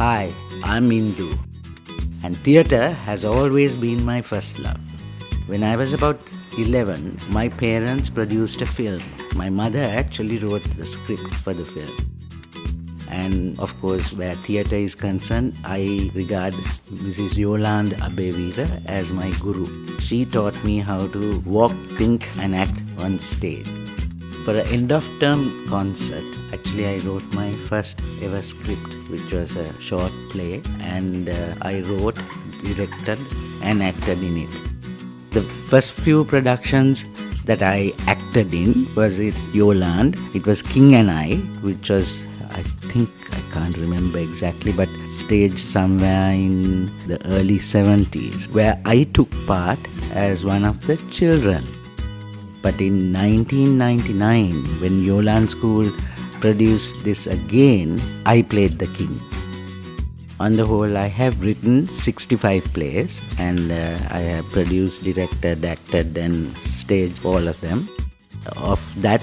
Hi, I'm Indu, and theatre has always been my first love. When I was about 11, my parents produced a film. My mother actually wrote the script for the film. And of course, where theatre is concerned, I regard Mrs. Yolande Abevira as my guru. She taught me how to walk, think, and act on stage. For an end-of-term concert, actually I wrote my first ever script, which was a short play, and I wrote, directed, and acted in it. The first few productions that I acted in was at Yolande. It was King and I, which was, I can't remember exactly, but staged somewhere in the early 70s, where I took part as one of the children. But in 1999, when Yolande School produced this again, I played the king. On the whole, I have written 65 plays, and I have produced, directed, acted, and staged all of them. Of that,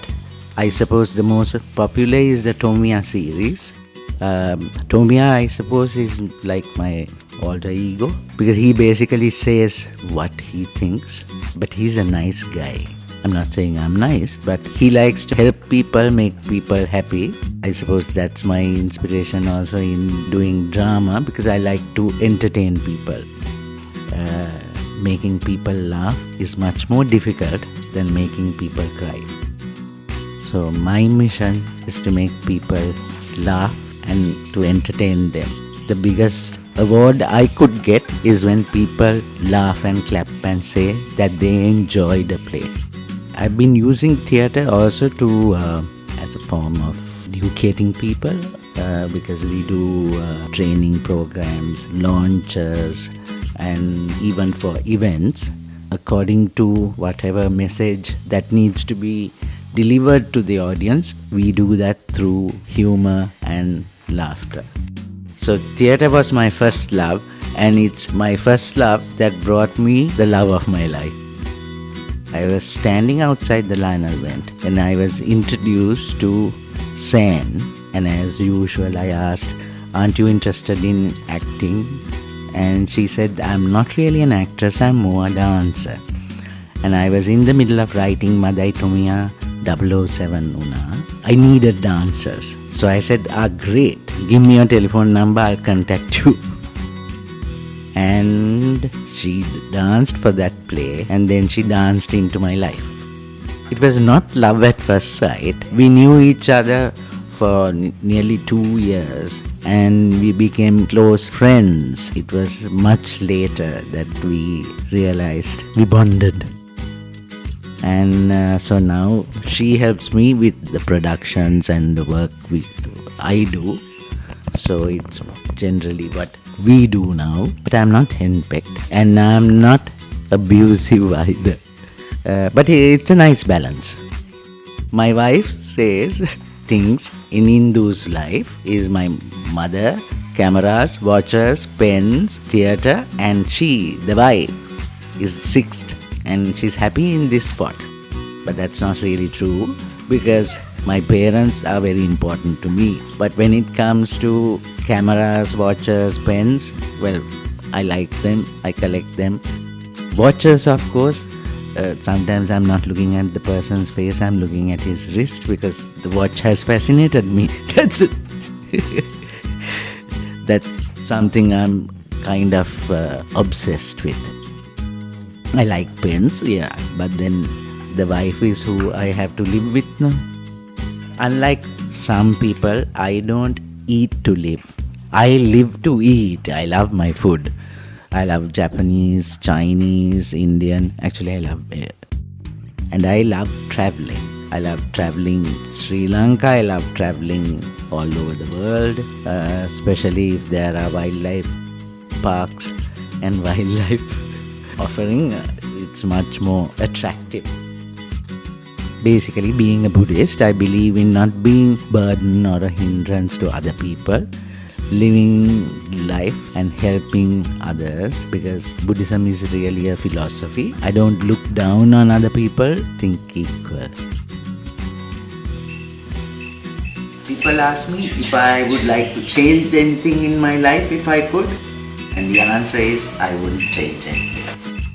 I suppose the most popular is the Tomiya series. Tomiya, I suppose, is like my alter ego, because he basically says what he thinks, but he's a nice guy. I'm not saying I'm nice, but he likes to help people, make people happy. I suppose that's my inspiration also in doing drama, because I like to entertain people. Making people laugh is much more difficult than making people cry. So my mission is to make people laugh and to entertain them. The biggest award I could get is when people laugh and clap and say that they enjoyed the play. I've been using theatre also to as a form of educating people, because we do training programs, launches, and even for events, according to whatever message that needs to be delivered to the audience. We do that through humor and laughter. So theatre was my first love, and it's my first love that brought me the love of my life. I was standing outside the Lionel Vent and I was introduced to Sen, and as usual I asked, "Aren't you interested in acting?" And she said, "I'm not really an actress, I'm more a dancer." And I was in the middle of writing Madai Tomiya 007 Una. I needed dancers. So I said, "Great, give me your telephone number, I'll contact you." And she danced for that play, and then she danced into my life. It was not love at first sight. We knew each other for nearly 2 years, and we became close friends. It was much later that we realized we bonded. And so now she helps me with the productions and the work I do. So it's generally what we do now, but I'm not henpecked and I'm not abusive either. But it's a nice balance. My wife says things in Indu's life is my mother, cameras, watches, pens, theatre, and she, the wife, is sixth, and she's happy in this spot. But that's not really true, because my parents are very important to me. But when it comes to cameras, watches, pens, well, I like them, I collect them. Watches, of course, sometimes I'm not looking at the person's face, I'm looking at his wrist, because the watch has fascinated me. That's it. That's something I'm kind of obsessed with. I like pens, yeah, but then the wife is who I have to live with now. Unlike some people, I don't eat to live. I live to eat. I love my food. I love Japanese, Chinese, Indian. Actually, I love it. And I love traveling. I love traveling Sri Lanka. I love traveling all over the world, especially if there are wildlife parks and wildlife offering. It's much more attractive. Basically, being a Buddhist, I believe in not being a burden or a hindrance to other people, living life and helping others, because Buddhism is really a philosophy. I don't look down on other people, think equal. People ask me if I would like to change anything in my life if I could, and the answer is I wouldn't change anything.